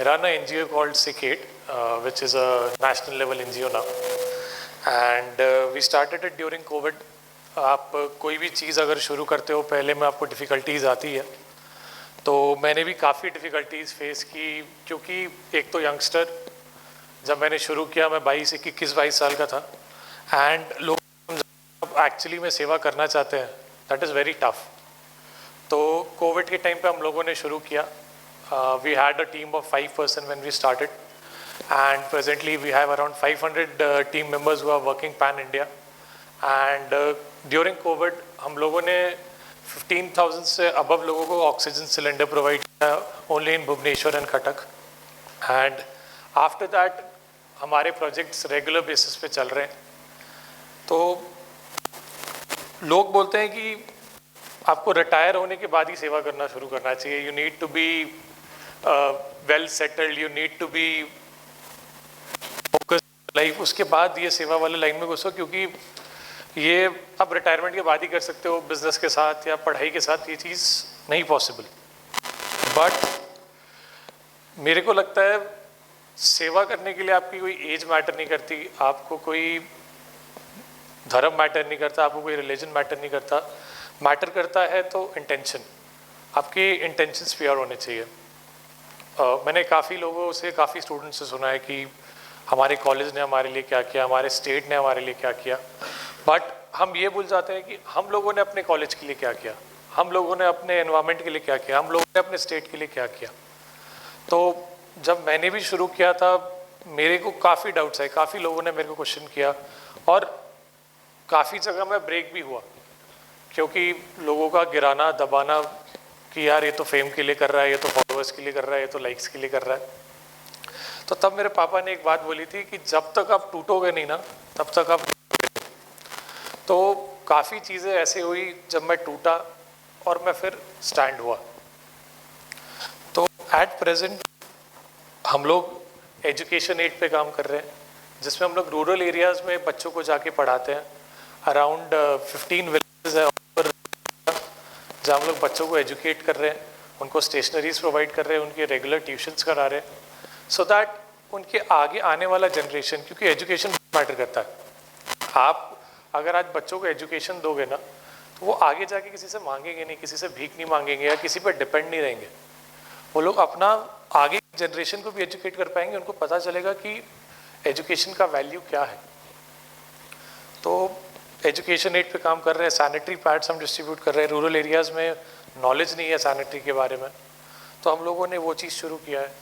I run an NGO called SICAID, which is a national level NGO now. And we started it during COVID. आप कोई भी चीज़ अगर शुरू करते हो पहले में आपको डिफ़िकल्टीज़ आती है, तो मैंने भी काफ़ी डिफ़िकल्टीज़ फेस की, क्योंकि एक तो यंगस्टर, जब मैंने शुरू किया मैं 21-22 साल का था, एंड लोग एक्चुअली में सेवा करना चाहते हैं, दैट इज़ वेरी टफ। तो कोविड के टाइम पे हम लोगों ने शुरू किया। We had a team of 5 person when we started, and presently we have around 500 team members who are working pan India. And during covid हम लोगों ने 15,000 से अबव लोगों को ऑक्सीजन सिलेंडर प्रोवाइड किया, only in Bhubaneswar and Cuttack. And after that हमारे projects regular basis पे चल रहे हैं। तो लोग बोलते हैं कि आपको रिटायर होने के बाद ही सेवा करना शुरू करना चाहिए, you need to be well settled, you need to be focused life, उसके बाद ये सेवा वाले लाइन में घुसो, क्योंकि ये आप रिटायरमेंट के बाद ही कर सकते हो, बिजनेस के साथ या पढ़ाई के साथ ये चीज़ नहीं पॉसिबल। बट मेरे को लगता है सेवा करने के लिए आपकी कोई एज मैटर नहीं करती, आपको कोई धर्म मैटर नहीं करता, आपको कोई रिलीजन मैटर नहीं करता। मैटर करता है तो इंटेंशन, आपके इंटेंशंस प्योर होने चाहिए। मैंने काफ़ी लोगों से, काफ़ी स्टूडेंट्स से सुना है कि हमारे कॉलेज ने हमारे लिए क्या किया, हमारे स्टेट ने हमारे लिए क्या किया, बट हम ये भूल जाते हैं कि हम लोगों ने अपने कॉलेज के लिए क्या किया, हम लोगों ने अपने एनवायरनमेंट के लिए क्या किया, हम लोगों ने अपने स्टेट के लिए क्या किया। तो जब मैंने भी शुरू किया था मेरे को काफ़ी डाउट्स आए, काफ़ी लोगों ने मेरे को क्वेश्चन किया, और काफ़ी जगह मैं ब्रेक भी हुआ, क्योंकि लोगों का गिराना दबाना कि यार ये तो फेम के लिए कर रहा है, ये तो फॉलोअर्स के लिए कर रहा है, ये तो लाइक्स के लिए कर रहा है। तो तब मेरे पापा ने एक बात बोली थी कि जब तक आप टूटोगे नहीं ना, तब तक आप। तो काफ़ी चीज़ें ऐसे हुई जब मैं टूटा और मैं फिर स्टैंड हुआ। तो एट प्रेजेंट हम लोग एजुकेशन एड पे काम कर रहे हैं, जिसमें हम लोग रूरल एरियाज़ में बच्चों को जाके पढ़ाते हैं। अराउंड 15 विलेजेस है जहाँ हम लोग बच्चों को एजुकेट कर रहे हैं, उनको स्टेशनरीज प्रोवाइड कर रहे हैं, उनके रेगुलर ट्यूशन्स करा रहे हैं, सो दैट उनके आगे आने वाला जनरेशन, क्योंकि एजुकेशन मैटर करता है। आप अगर आज बच्चों को एजुकेशन दोगे ना, तो वो आगे जाके किसी से मांगेंगे नहीं, किसी से भीख नहीं मांगेंगे या किसी पर डिपेंड नहीं रहेंगे। वो लोग अपना आगे जनरेशन को भी एजुकेट कर पाएंगे, उनको पता चलेगा कि एजुकेशन का वैल्यू क्या है। तो एजुकेशन एड पे काम कर रहे हैं, सैनिटरी पैड्स हम डिस्ट्रीब्यूट कर रहे हैं। रूरल एरियाज़ में नॉलेज नहीं है सैनिटरी के बारे में, तो हम लोगों ने वो चीज़ शुरू किया है।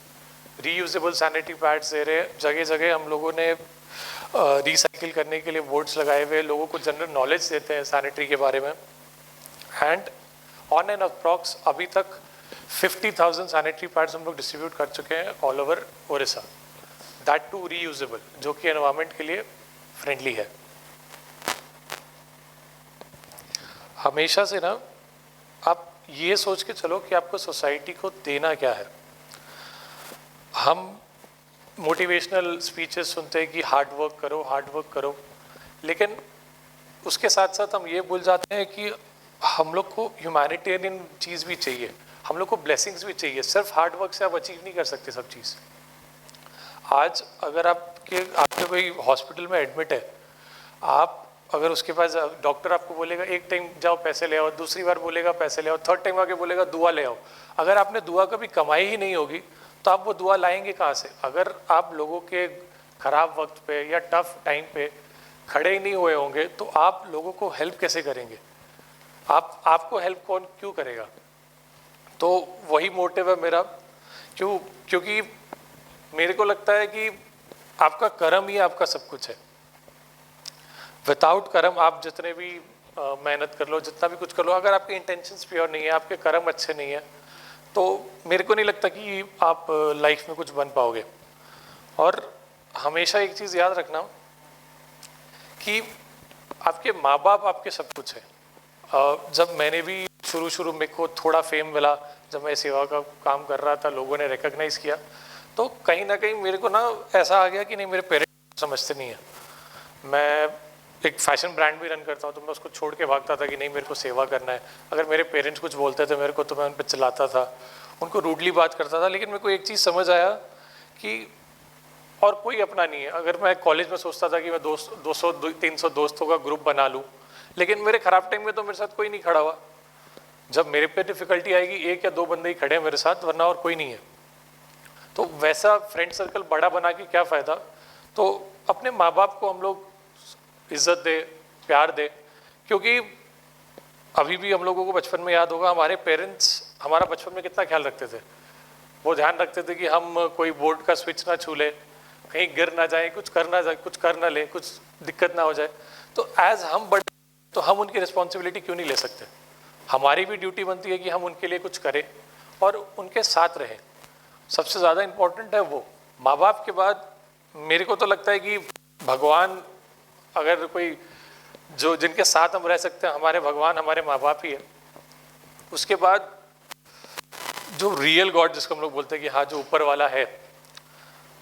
रीयूजेबल सैनिटरी पैड्स दे रहे हैं, जगह जगह हम लोगों ने रिसाइकिल करने के लिए बोर्ड्स लगाए हुए, लोगों को जनरल नॉलेज देते हैं सैनिटरी के बारे में। एंड ऑन एंड अप्रॉक्स अभी तक 50,000 सैनिटरी पैड्स हम लोग डिस्ट्रीब्यूट कर चुके हैं all over Odisha, that too reusable, जो कि एनवायरनमेंट के लिए फ्रेंडली है। हमेशा से ना आप ये सोच के चलो कि आपको सोसाइटी को देना क्या है। हम मोटिवेशनल स्पीचेस सुनते हैं कि हार्ड वर्क करो, हार्ड वर्क करो, लेकिन उसके साथ साथ हम ये भूल जाते हैं कि हम लोग को ह्यूमैनिटेरियन चीज़ भी चाहिए, हम लोग को ब्लेसिंग्स भी चाहिए। सिर्फ हार्ड वर्क से आप अचीव नहीं कर सकते सब चीज़। आज अगर आपके कोई हॉस्पिटल में एडमिट है, आप अगर उसके पास डॉक्टर आपको बोलेगा एक टाइम जाओ पैसे ले आओ, दूसरी बार बोलेगा पैसे ले आओ, थर्ड टाइम आके बोलेगा दुआ ले आओ। अगर आपने दुआ कभी कमाई ही नहीं होगी तो आप वो दुआ लाएंगे कहाँ से? अगर आप लोगों के ख़राब वक्त पे या टफ टाइम पे खड़े ही नहीं हुए होंगे तो आप लोगों को हेल्प कैसे करेंगे? आपको हेल्प कौन क्यों करेगा? तो वही मोटिव है मेरा। क्योंकि मेरे को लगता है कि आपका कर्म ही आपका सब कुछ है। विदाउट कर्म आप जितने भी मेहनत कर लो, जितना भी कुछ कर लो, अगर आपके इंटेंशंस प्योर नहीं है, आपके कर्म अच्छे नहीं है, तो मेरे को नहीं लगता कि आप लाइफ में कुछ बन पाओगे। और हमेशा एक चीज़ याद रखना कि आपके माँ बाप आपके सब कुछ है। जब मैंने भी शुरू में को थोड़ा फेम मिला, जब मैं सेवा का काम कर रहा था, लोगों ने रिकॉग्नाइज़ किया, तो कहीं ना कहीं मेरे को ना ऐसा आ गया कि नहीं, मेरे पेरेंट्स समझते नहीं है। मैं एक फैशन ब्रांड भी रन करता हूँ, तो मैं उसको छोड़ के भागता था कि नहीं, मेरे को सेवा करना है। अगर मेरे पेरेंट्स कुछ बोलते थे मेरे को तो मैं उन पर चिल्लाता था, उनको रूडली बात करता था। लेकिन मेरे को एक चीज़ समझ आया कि और कोई अपना नहीं है। अगर मैं कॉलेज में सोचता था कि मैं 200-300 दोस्तों का ग्रुप बना लूँ, लेकिन मेरे ख़राब टाइम में तो मेरे साथ कोई नहीं खड़ा हुआ। जब मेरे पे डिफ़िकल्टी आएगी 1 या 2 बंदे ही खड़े हैं मेरे साथ, वरना और कोई नहीं है। तो वैसा फ्रेंड सर्कल बड़ा बना के क्या फ़ायदा। तो अपने माँ बाप को हम लोग इज़्ज़त दे, प्यार दे, क्योंकि अभी भी हम लोगों को बचपन में याद होगा हमारे पेरेंट्स हमारा बचपन में कितना ख्याल रखते थे। वो ध्यान रखते थे कि हम कोई बोर्ड का स्विच ना छू ले, कहीं गिर ना जाए, कुछ कर ना ले, कुछ दिक्कत ना हो जाए। तो एज हम बड़े तो हम उनकी रिस्पॉन्सिबिलिटी क्यों नहीं ले सकते। हमारी भी ड्यूटी बनती है कि हम उनके लिए कुछ करें और उनके साथ रहें। सबसे ज़्यादा इम्पोर्टेंट है वो। माँ बाप के बाद मेरे को तो लगता है कि भगवान, अगर कोई जो जिनके साथ हम रह सकते हैं, हमारे भगवान हमारे माँ बाप ही है। उसके बाद जो रियल गॉड जिसको हम लोग बोलते हैं कि हाँ जो ऊपर वाला है,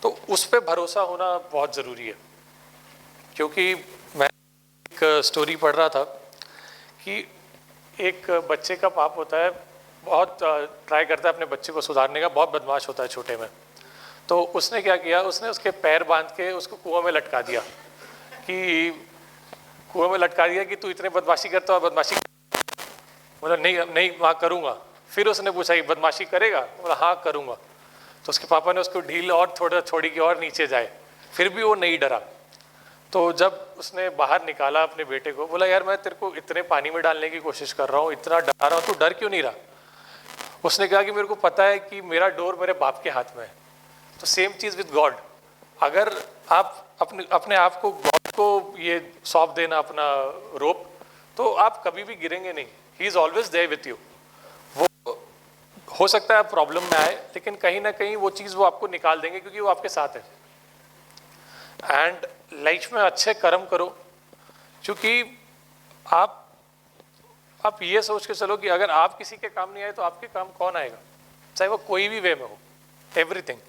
तो उस पर भरोसा होना बहुत ज़रूरी है। क्योंकि मैं एक स्टोरी पढ़ रहा था कि एक बच्चे का बाप होता है, बहुत ट्राई करता है अपने बच्चे को सुधारने का, बहुत बदमाश होता है छोटे में। तो उसने क्या किया, उसने उसके पैर बांध के उसको कुआं में लटका दिया कि तू इतने बदमाशी करता है, बदमाशी बोला नहीं वहाँ करूँगा। फिर उसने पूछा कि बदमाशी करेगा, बोला हाँ करूँगा। तो उसके पापा ने उसको ढील और थोड़ा छोड़ी कि और नीचे जाए, फिर भी वो नहीं डरा। तो जब उसने बाहर निकाला अपने बेटे को, बोला यार मैं तेरे को इतने पानी में डालने की कोशिश कर रहा हूँ, इतना डरा रहा हूँ, तू डर क्यों नहीं रहा। उसने कहा कि मेरे को पता है कि मेरा डोर मेरे बाप के हाथ में है। तो सेम चीज़ विद गॉड। अगर आप अपने आप को गॉड को ये सौंप देना अपना रोप, तो आप कभी भी गिरेंगे नहीं। He is always there with you. वो हो सकता है आप प्रॉब्लम में आए, लेकिन कहीं ना कहीं वो चीज़ वो आपको निकाल देंगे, क्योंकि वो आपके साथ है। एंड लाइफ में अच्छे कर्म करो, क्योंकि आप ये सोच के चलो कि अगर आप किसी के काम नहीं आए तो आपके काम कौन आएगा, चाहे वो कोई भी वे में हो, एवरीथिंग।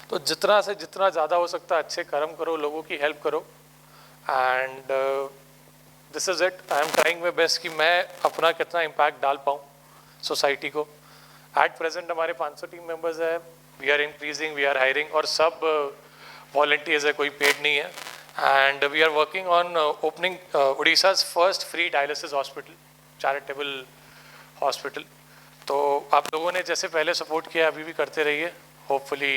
तो जितना से जितना ज़्यादा हो सकता है अच्छे कर्म करो, लोगों की हेल्प करो। And this is it. I am trying my best कि मैं अपना कितना इम्पैक्ट डाल पाऊँ सोसाइटी को। एट प्रेजेंट हमारे 500 टीम मेंबर्स है, we are increasing, we are hiring, और सब वॉलंटियर्स है, कोई पेड नहीं है। And we are working on opening Orissa's first free dialysis hospital, charitable hospital. तो आप लोगों ने जैसे पहले सपोर्ट किया अभी भी करते रहिए, hopefully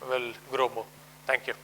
will grow more. Thank you.